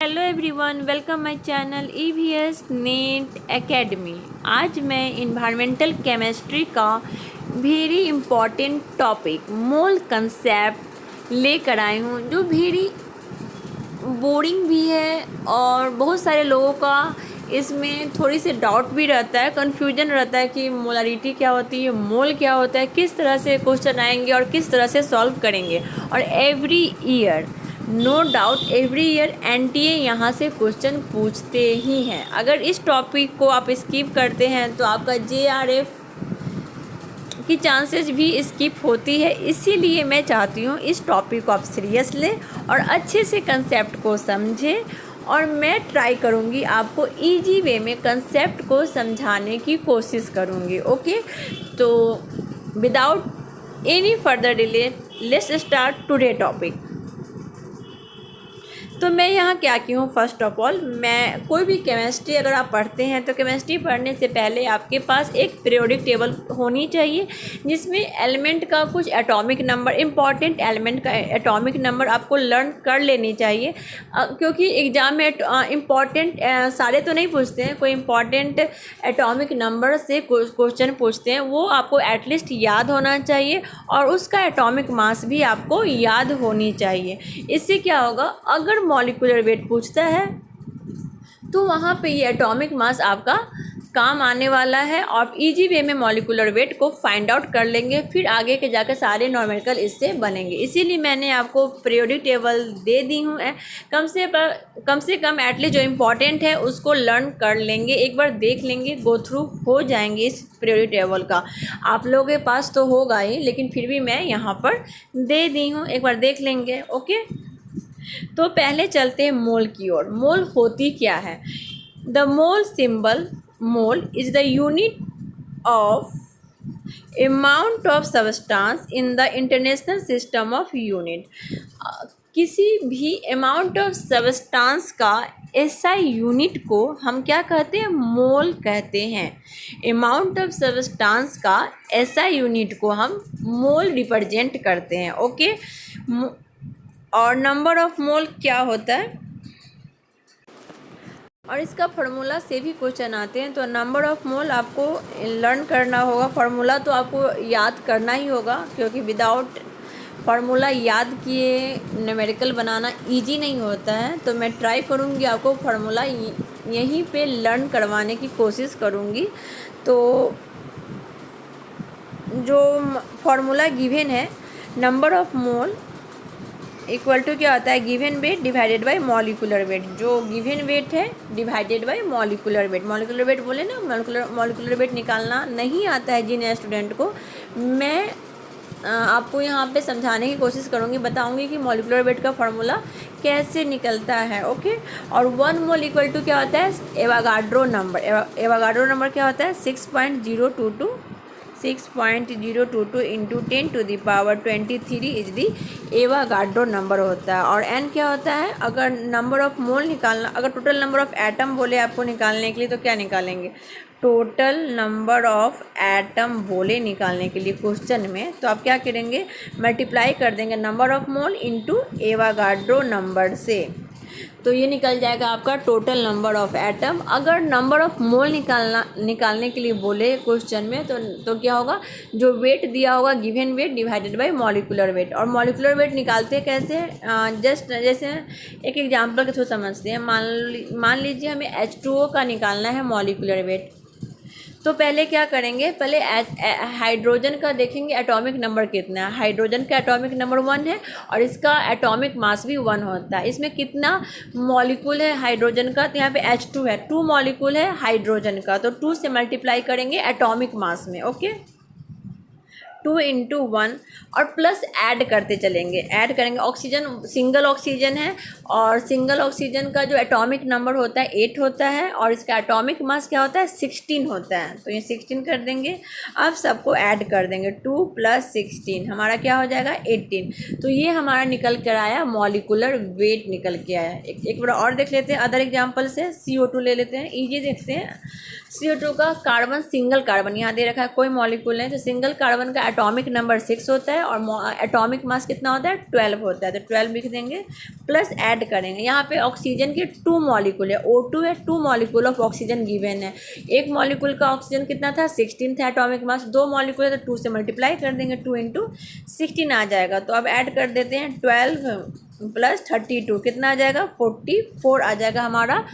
Hello everyone, welcome my channel EVS NEET academy. आज मैं environmental chemistry का very important topic mole concept लेकर आई हूँ, जो वेरी बोरिंग भी है और बहुत सारे लोगों का इसमें थोड़ी सी डाउट भी रहता है, कन्फ्यूजन रहता है कि मोलारिटी क्या होती है, मोल क्या होता है, किस तरह से क्वेश्चन आएंगे और किस तरह से सॉल्व करेंगे। और every year no doubt every year NTA यहाँ से क्वेश्चन पूछते ही हैं। अगर इस टॉपिक को आप स्किप करते हैं तो आपका JRF की चांसेस भी स्किप होती है। इसीलिए मैं चाहती हूँ इस टॉपिक को आप सीरियस लें और अच्छे से कंसेप्ट को समझें, और मैं ट्राई करूँगी आपको इजी वे में कंसेप्ट को समझाने की कोशिश करूँगी। ओके, तो without any further delay let's start today topic. तो मैं यहाँ क्या की हूँ, फर्स्ट ऑफ ऑल मैं कोई भी केमिस्ट्री अगर आप पढ़ते हैं तो केमिस्ट्री पढ़ने से पहले आपके पास एक पीरियोडिक टेबल होनी चाहिए, जिसमें एलिमेंट का कुछ एटॉमिक नंबर, इम्पॉर्टेंट एलिमेंट का एटॉमिक नंबर आपको लर्न कर लेनी चाहिए। क्योंकि एग्ज़ाम में इम्पॉर्टेंट सारे तो नहीं पूछते हैं, कोई इम्पॉर्टेंट एटॉमिक नंबर से क्वेश्चन पूछते हैं, वो आपको एटलीस्ट याद होना चाहिए और उसका एटॉमिक मास भी आपको याद होनी चाहिए। इससे क्या होगा, अगर मॉलिक्यूलर वेट पूछता है तो वहाँ पे ये एटॉमिक मास आपका काम आने वाला है और इजी वे में मॉलिक्यूलर वेट को फाइंड आउट कर लेंगे। फिर आगे के जाकर सारे नॉर्मेरिकल इससे बनेंगे। इसीलिए मैंने आपको पीरियोडिक टेबल दे दी हूँ। कम से कम एटलीस्ट जो इम्पोर्टेंट है उसको लर्न कर लेंगे, एक बार देख लेंगे, गो थ्रू हो जाएंगे इस पीरियोडिक टेबल का। आप लोगों के पास तो होगा ही, लेकिन फिर भी मैं यहाँ पर दे दी हूँ, एक बार देख लेंगे। ओके, तो पहले चलते हैं मोल की ओर। मोल होती क्या है? The mole symbol, mole is the unit of amount of substance in the international system of unit. किसी भी अमाउंट ऑफ सब्सटेंस का SI यूनिट को हम क्या कहते हैं? मोल कहते हैं। अमाउंट ऑफ सब्सटेंस का SI यूनिट को हम मोल रिप्रेजेंट करते हैं। ओके, और नंबर ऑफ मोल क्या होता है, और इसका फार्मूला से भी क्वेश्चन आते हैं। तो नंबर ऑफ मोल आपको लर्न करना होगा, फार्मूला तो आपको याद करना ही होगा, क्योंकि विदाउट फार्मूला याद किए न्यूमेरिकल बनाना इजी नहीं होता है। तो मैं ट्राई करूँगी आपको फार्मूला यहीं पे लर्न करवाने की कोशिश करूँगी। तो जो फार्मूला गिवन है, number of mole equal to क्या होता है, given weight divided by molecular weight. जो गिवन वेट है divided by molecular weight. Molecular weight बोले ना, मॉलिक्यूलर वेट निकालना नहीं आता है जिन स्टूडेंट को, मैं आपको यहाँ पे समझाने की कोशिश करूँगी, बताऊँगी कि मॉलिक्यूलर वेट का फार्मूला कैसे निकलता है। ओके, और 1 मोल इक्वल टू क्या होता है, एवोगाड्रो नंबर। एवोगाड्रो नंबर क्या होता है, 6.022 into 10⁻23 is the Avogadro number होता है। और n क्या होता है, अगर नंबर ऑफ मोल निकालना, अगर टोटल नंबर ऑफ एटम बोले आपको निकालने के लिए तो क्या निकालेंगे, टोटल नंबर ऑफ एटम बोले निकालने के लिए क्वेश्चन में, तो आप क्या करेंगे, मल्टीप्लाई कर देंगे number of mole into Avogadro number से, तो ये निकल जाएगा आपका टोटल नंबर ऑफ एटम। अगर नंबर ऑफ मोल निकालने के लिए बोले क्वेश्चन में तो क्या होगा, जो वेट दिया होगा given weight divided by molecular wait. और मॉलिक्यूलर वेट निकालते हैं कैसे, जस्ट जैसे एक एग्जांपल के थ्रू समझते हैं। मान लीजिए हमें H2O का निकालना है मॉलिक्यूलर वेट। तो पहले क्या करेंगे, पहले हाइड्रोजन का देखेंगे एटॉमिक नंबर कितना है। हाइड्रोजन का एटॉमिक नंबर 1 है और इसका एटॉमिक मास भी 1 होता है। इसमें कितना मॉलिक्यूल है हाइड्रोजन का, तो यहाँ पे H2 है, 2 मॉलिक्यूल है हाइड्रोजन का, तो 2 से मल्टीप्लाई करेंगे एटॉमिक मास में। ओके, 2 इंटू 1 और प्लस ऐड करते चलेंगे, ऐड करेंगे। ऑक्सीजन सिंगल ऑक्सीजन है और सिंगल ऑक्सीजन का जो एटॉमिक नंबर होता है 8 होता है और इसका एटॉमिक मास क्या होता है, 16 होता है। तो ये 16 कर देंगे। अब सबको ऐड कर देंगे, 2 + 16 हमारा क्या हो जाएगा, 18। तो ये हमारा निकल कर आया, मॉलिक्यूलर वेट निकल के आया। एक बार और देख लेते हैं अदर एग्जाम्पल से। CO2 ले लेते हैं, ईजी देखते हैं। CO2 का कार्बन, सिंगल कार्बन यहाँ दे रखा है, कोई मॉलिक्यूल नहीं, तो सिंगल कार्बन का एटॉमिक नंबर 6 होता है और एटॉमिक मास कितना होता है 12 होता है, तो 12 लिख देंगे प्लस ऐड करेंगे। यहाँ पे ऑक्सीजन के 2 मॉलिक्यूल है, O2 है, 2 मॉलिक्यूल ऑफ ऑक्सीजन गिवन है। एक मॉलिक्यूल का ऑक्सीजन कितना था 16 था एटॉमिक मास, 2 मॉलिक्यूल है तो 2 से मल्टीप्लाई कर देंगे, 2 इंटू 16 आ जाएगा। तो अब ऐड कर देते हैं 12 प्लस 32 कितना आ जाएगा 44 आ जाएगा, हमारा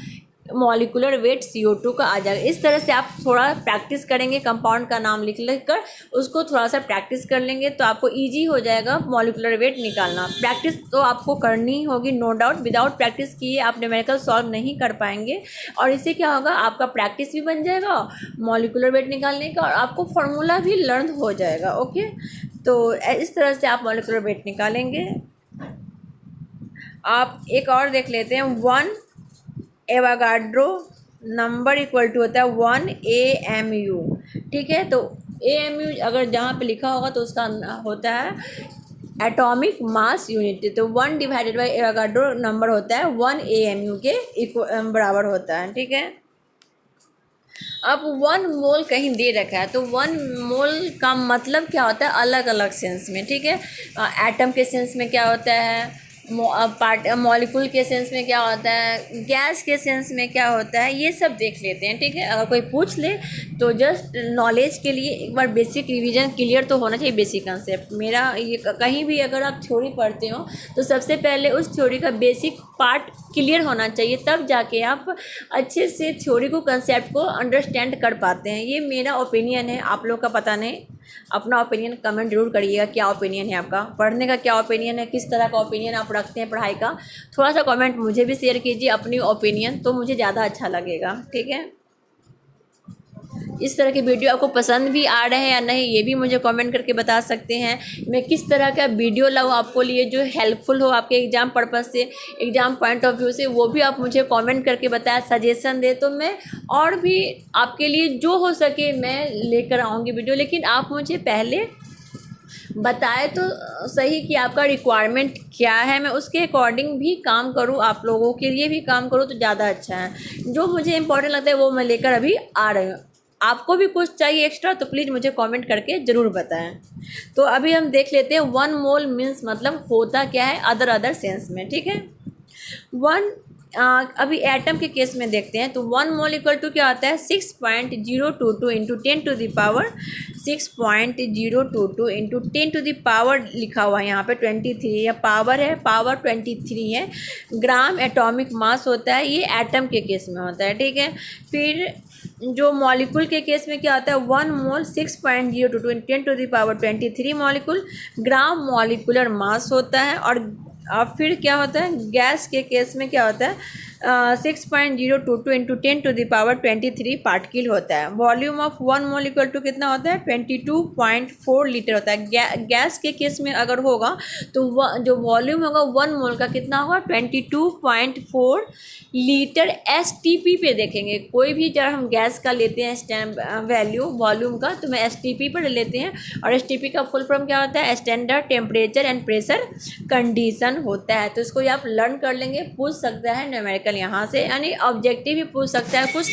मॉलिकुलर वेट CO2 का आ जाएगा। इस तरह से आप थोड़ा प्रैक्टिस करेंगे, कंपाउंड का नाम लिख कर उसको थोड़ा सा प्रैक्टिस कर लेंगे तो आपको इजी हो जाएगा मॉलिकुलर वेट निकालना। प्रैक्टिस तो आपको करनी ही होगी नो डाउट, विदाउट प्रैक्टिस किए आप न्यूमेरिकल सॉल्व नहीं कर पाएंगे। और इससे क्या होगा, आपका प्रैक्टिस भी बन जाएगा मॉलिकुलर वेट निकालने का और आपको फार्मूला भी लर्न हो जाएगा। ओके, तो इस तरह से आप मॉलिकुलर वेट निकालेंगे। आप एक और देख लेते हैं, 1 एवोगाड्रो नंबर इक्वल टू होता है 1 AMU। ठीक है, तो AMU अगर जहाँ पे लिखा होगा तो उसका होता है एटॉमिक मास यूनिट, तो 1 डिवाइडेड बाई एवोगाड्रो नंबर होता है 1 AMU के बराबर होता है। ठीक है, अब 1 मोल कहीं दे रखा है तो 1 मोल का मतलब क्या होता है अलग अलग सेंस में। ठीक है, एटम के सेंस में क्या होता है, मॉलिक्यूल के सेंस में क्या होता है, गैस के सेंस में क्या होता है, ये सब देख लेते हैं। ठीक है, अगर कोई पूछ ले तो जस्ट नॉलेज के लिए एक बार बेसिक रिवीजन क्लियर तो होना चाहिए, बेसिक कंसेप्ट। मेरा ये कहीं भी अगर आप थ्योरी पढ़ते हो तो सबसे पहले उस थ्योरी का बेसिक पार्ट क्लियर होना चाहिए, तब जाके आप अच्छे से थ्योरी को कंसेप्ट को अंडरस्टैंड कर पाते हैं। ये मेरा ओपिनियन है, आप लोग का पता नहीं। अपना ओपिनियन कमेंट जरूर करिएगा, क्या ओपिनियन है आपका, पढ़ने का क्या ओपिनियन है, किस तरह का ओपिनियन आप रखते हैं पढ़ाई का। थोड़ा सा कमेंट मुझे भी शेयर कीजिए अपनी ओपिनियन, तो मुझे ज़्यादा अच्छा लगेगा। ठीक है, इस तरह की वीडियो आपको पसंद भी आ रहे हैं या नहीं ये भी मुझे कमेंट करके बता सकते हैं। मैं किस तरह का वीडियो लाऊं आपको लिए जो हेल्पफुल हो आपके एग्ज़ाम पर्पज़ से, एग्ज़ाम पॉइंट ऑफ व्यू से, वो भी आप मुझे कमेंट करके बताएं, सजेशन दे, तो मैं और भी आपके लिए जो हो सके मैं लेकर आऊँगी वीडियो। लेकिन आप मुझे पहले बताए तो सही कि आपका रिक्वायरमेंट क्या है, मैं उसके अकॉर्डिंग भी काम करूँ, आप लोगों के लिए भी काम करूँ तो ज़्यादा अच्छा है। जो मुझे इंपॉर्टेंट लगता है वो मैं लेकर अभी आ रही हूँ। आपको भी कुछ चाहिए एक्स्ट्रा तो प्लीज़ मुझे कमेंट करके ज़रूर बताएं। तो अभी हम देख लेते हैं 1 मोल मीन्स मतलब होता क्या है अदर सेंस में। ठीक है, अभी एटम के केस में देखते हैं तो 1 मोल इक्वल टू क्या होता है 6.022 into 10 to the power 6.022 into 10 to the power लिखा हुआ है यहाँ पे 23, या पावर है, पावर 23 है ग्राम एटॉमिक मास होता है, ये एटम के केस में होता है। ठीक है, फिर जो मॉलिक्यूल के केस में क्या होता है 1 mole 6.022 into 10 to the power 23 molecule gram molecular mass होता है। और फिर क्या होता है गैस के केस में क्या होता है 6.022 into 10 to the power 23 particle होता है। Volume of 1 mole equal to कितना होता है 22.4 लीटर होता है। गैस के केस में अगर होगा तो जो वॉल्यूम होगा 1 मोल का कितना होगा 22.4 लीटर STP पे देखेंगे। कोई भी जब हम गैस का लेते हैं वैल्यू वॉल्यूम का तो मैं STP पर लेते हैं, और STP का फुल फॉर्म क्या होता है standard temperature and pressure condition होता है। तो इसको आप लर्न कर लेंगे, पूछ सकता है न्यूमेरिकल यहाँ से, यानी ऑब्जेक्टिव भी पूछ सकता है, कुछ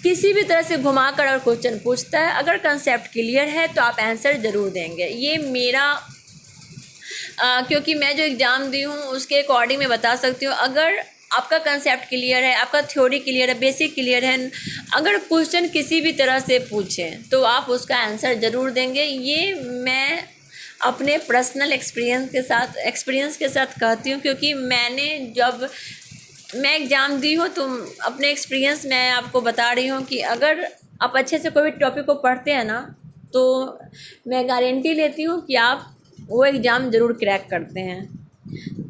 किसी भी तरह से घुमा कर और क्वेश्चन पूछता है। अगर कंसेप्ट क्लियर है तो आप आंसर ज़रूर देंगे। ये मेरा क्योंकि मैं जो एग्ज़ाम दी हूँ उसके अकॉर्डिंग मैं बता सकती हूँ। अगर आपका कंसेप्ट क्लियर है, आपका थ्योरी क्लियर है, बेसिक क्लियर है, अगर क्वेश्चन किसी भी तरह से पूछें तो आप उसका आंसर ज़रूर देंगे। ये मैं अपने पर्सनल एक्सपीरियंस के साथ कहती हूँ, क्योंकि मैंने जब मैं एग्ज़ाम दी हूँ तो अपने एक्सपीरियंस मैं आपको बता रही हूँ कि अगर आप अच्छे से कोई भी टॉपिक को पढ़ते हैं ना तो मैं गारंटी लेती हूँ कि आप वो एग्ज़ाम ज़रूर क्रैक करते हैं।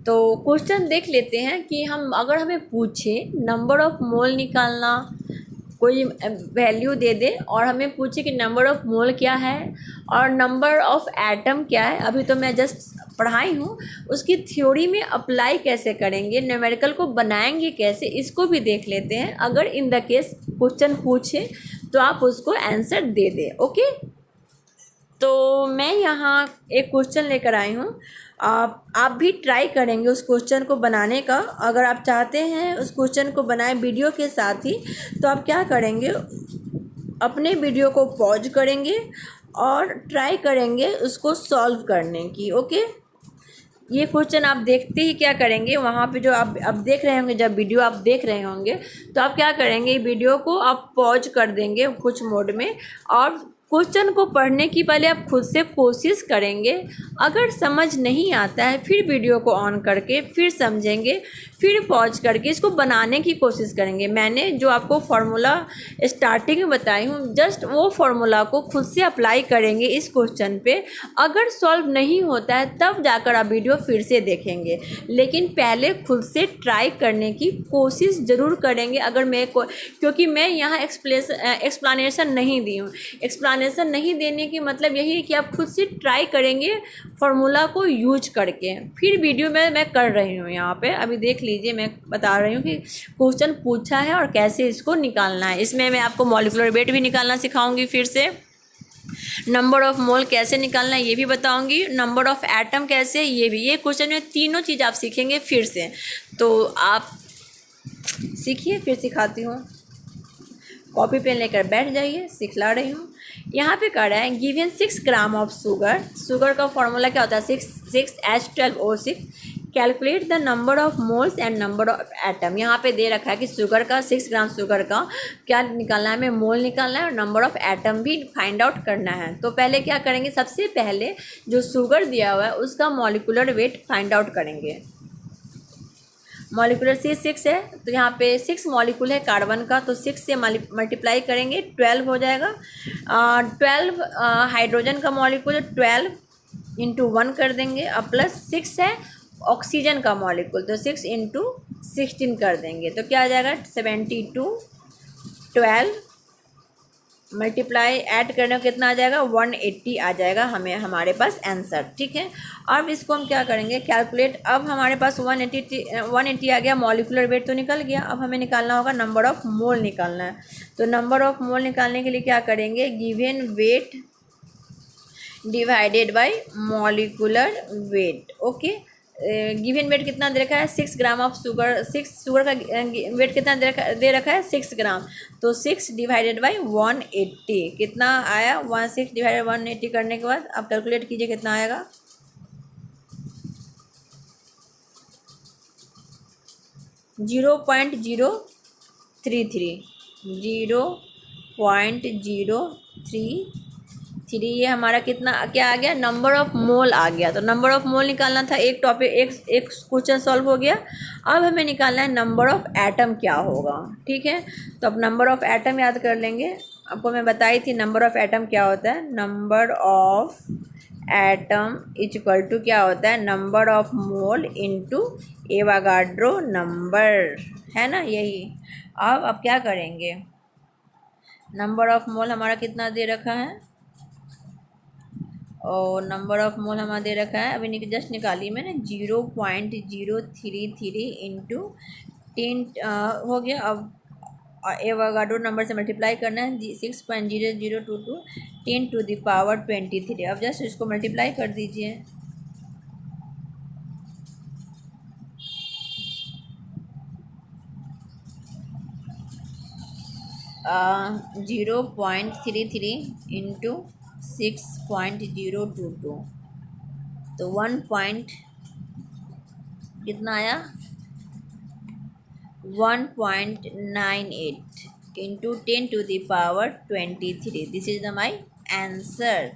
तो क्वेश्चन देख लेते हैं कि अगर हमें पूछे नंबर ऑफ़ मोल निकालना, कोई वैल्यू दे दे और हमें पूछे कि नंबर ऑफ़ मोल क्या है और नंबर ऑफ़ एटम क्या है, अभी तो मैं जस्ट पढ़ाई हूँ, उसकी थ्योरी में अप्लाई कैसे करेंगे, न्यूमेरिकल को बनाएंगे कैसे, इसको भी देख लेते हैं। अगर इन द केस क्वेश्चन पूछे तो आप उसको आंसर दे दें। ओके, तो मैं यहाँ एक क्वेश्चन लेकर आई हूँ, आप भी ट्राई करेंगे उस क्वेश्चन को बनाने का। अगर आप चाहते हैं उस क्वेश्चन को बनाए वीडियो के साथ ही तो आप क्या करेंगे, अपने वीडियो को पॉज करेंगे और ट्राई करेंगे उसको सॉल्व करने की। ओके, ये क्वेश्चन आप देखते ही क्या करेंगे, वहाँ पे जो आप अब देख रहे होंगे, जब वीडियो आप देख रहे होंगे तो आप क्या करेंगे, वीडियो को आप पॉज कर देंगे कुछ मोड में, और क्वेश्चन को पढ़ने की पहले आप खुद से कोशिश करेंगे। अगर समझ नहीं आता है फिर वीडियो को ऑन करके फिर समझेंगे, फिर पॉज करके इसको बनाने की कोशिश करेंगे। मैंने जो आपको फार्मूला स्टार्टिंग में बताई हूँ, जस्ट वो फार्मूला को खुद से अप्लाई करेंगे इस क्वेश्चन पे। अगर सॉल्व नहीं होता है तब जाकर आप वीडियो फिर से देखेंगे, लेकिन पहले खुद से ट्राई करने की कोशिश ज़रूर करेंगे। अगर क्योंकि मैं यहाँ एक्सप्लेनेशन नहीं दी हूँ, एक्सप्लेनेशन नहीं देने की मतलब यही है कि आप खुद से ट्राई करेंगे फार्मूला को यूज करके। फिर वीडियो में मैं कर रही हूँ, यहाँ पे अभी देख लीजिए, मैं बता रही हूँ कि क्वेश्चन पूछा है और कैसे इसको निकालना है। इसमें मैं आपको मॉलिक्यूलर वेट भी निकालना सिखाऊंगी, फिर से नंबर ऑफ मोल कैसे निकालना है ये भी बताऊंगी, नंबर ऑफ एटम कैसे, ये भी, ये क्वेश्चन में तीनों चीज़ आप सीखेंगे फिर से। तो आप सीखिए, फिर सिखाती हूँ। कॉपी पेन लेकर बैठ जाइए, सिखला रही हूँ। यहाँ पे कह रहा है गिवन 6 ग्राम ऑफ शुगर का फॉर्मूला क्या होता है, 6H12O6। Calculate the number of moles and number of atom. यहाँ पे दे रखा है कि शुगर का 6 ग्राम शुगर का क्या निकालना है, हमें मोल निकालना है और नंबर ऑफ एटम भी फाइंड आउट करना है। तो पहले क्या करेंगे, सबसे पहले जो शुगर दिया हुआ है उसका मॉलिक्यूलर वेट फाइंड आउट करेंगे। मॉलिक्यूलर C6 है, तो यहाँ पे 6 मॉलिक्यूल है कार्बन का, तो 6 से मल्टीप्लाई करेंगे 12 हो जाएगा। 12 हाइड्रोजन का मॉलिक्यूल है, 12 × 1 कर देंगे, अब प्लस 6 है ऑक्सीजन का मॉलिक्यूल, तो 6 × 16 कर देंगे, तो क्या आ जाएगा 72। 12 मल्टीप्लाई ऐड करने को कितना आ जाएगा, 180 आ जाएगा हमें, हमारे पास आंसर। ठीक है, अब इसको हम क्या करेंगे, कैलकुलेट। अब हमारे पास 180 आ गया, मॉलिक्यूलर वेट तो निकल गया। अब हमें निकालना होगा नंबर ऑफ मोल निकालना है। तो नंबर ऑफ मोल निकालने के लिए क्या करेंगे, given weight divided by molecular wait. Okay, given weight कितना दे रखा है, 6 ग्राम ऑफ शुगर, 6 शुगर का वेट कितना दे रखा है 6 ग्राम, तो 6 डिवाइडेड बाई 180 कितना आया, 6 डिवाइडेड 180 करने के बाद आप कैलकुलेट कीजिए कितना आएगा। 0.033 ये हमारा कितना क्या आ गया, नंबर ऑफ मोल आ गया। तो नंबर ऑफ मोल निकालना था, एक टॉपिक एक क्वेश्चन सॉल्व हो गया। अब हमें निकालना है नंबर ऑफ एटम क्या होगा। ठीक है, तो अब नंबर ऑफ एटम याद कर लेंगे। आपको मैं बताई थी नंबर ऑफ एटम क्या होता है, number of atom equal to क्या होता है, number of mole into Avogadro number, है ना यही। अब क्या करेंगे, नंबर ऑफ मोल हमारा कितना दे रखा है, और नंबर ऑफ मोल हमारा दे रखा है, अभी जस्ट निकाली मैंने, 0.033 इंटू 10 हो गया। अब एवोगाड्रो नंबर से मल्टीप्लाई करना है, 6.0022 10⁻23। अब जस्ट इसको मल्टीप्लाई कर दीजिए। आ, 0.33 इंटू 6.022, तो 1 कितना आया, 1.98 into 10⁻23। This is the my answer.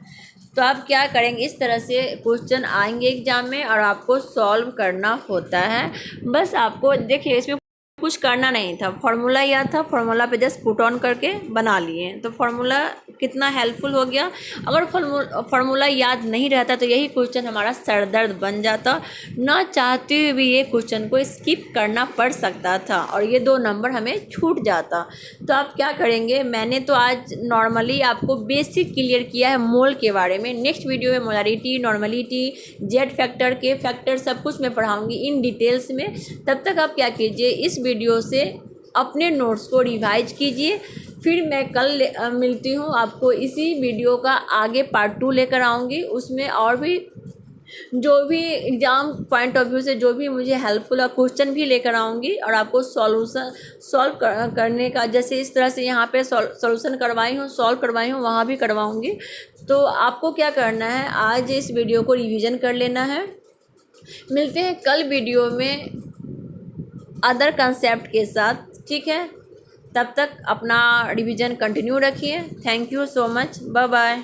तो आप क्या करेंगे, इस तरह से क्वेश्चन आएंगे एग्जाम में और आपको सॉल्व करना होता है। बस आपको देखिए, इसमें कुछ करना नहीं था, फार्मूला याद था, फार्मूला पे जस्ट पुट ऑन करके बना लिए, तो फार्मूला कितना हेल्पफुल हो गया। अगर फार्मूला याद नहीं रहता तो यही क्वेश्चन हमारा सरदर्द बन जाता, ना चाहते हुए भी ये क्वेश्चन को स्किप करना पड़ सकता था और ये 2 नंबर हमें छूट जाता। तो आप क्या करेंगे, मैंने तो आज नॉर्मली आपको बेसिक क्लियर किया है मोल के बारे में। नेक्स्ट वीडियो में मोलारिटी, नॉर्मलिटी, जेड फैक्टर, के फैक्टर सब कुछ मैं पढ़ाऊँगी इन डिटेल्स में। तब तक आप क्या कीजिए, इस वीडियो से अपने नोट्स को रिवाइज कीजिए। फिर मैं कल मिलती हूँ आपको, इसी वीडियो का आगे पार्ट 2 लेकर आऊँगी। उसमें और भी जो भी एग्ज़ाम पॉइंट ऑफ व्यू से जो भी मुझे हेल्पफुल है क्वेश्चन भी लेकर आऊँगी और आपको सॉल्व करने का, जैसे इस तरह से यहाँ पे सॉल्यूशन करवाई हूँ, सॉल्व करवाई हूँ, वहाँ भी करवाऊँगी। तो आपको क्या करना है, आज इस वीडियो को रिवीजन कर लेना है। मिलते हैं कल वीडियो में अदर कंसेप्ट के साथ, ठीक है। तब तक अपना रिवीजन कंटिन्यू रखिए। Thank you so much, bye bye.